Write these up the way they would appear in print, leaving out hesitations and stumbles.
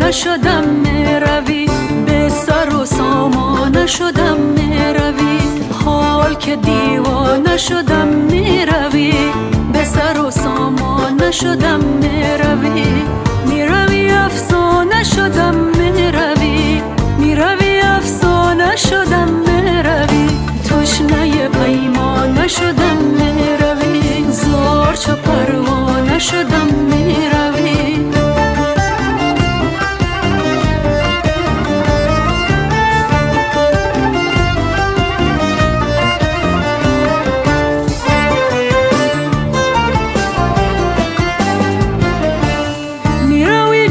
نشدم میروی، به سر و سامان نشدم میروی، حال که دیوانه شدم میروی، به سر و سامان نشدم میروی، میروی افسانه شدم میروی، میروی افسانه شدم میروی، تشنه پیمانه شدم میروی، زار چو پروانه شدم میروی.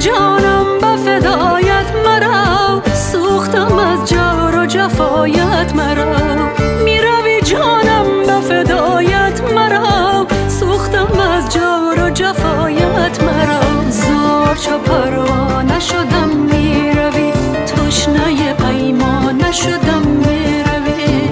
جانم به فدایت مرا، سوختم از جور و جفایت مرا، میروی جانم به فدایت مرا، سوختم از جور و جفایت مرا، زار چو پروانه شدم میروی، تشنه پیمانه شدم میروی.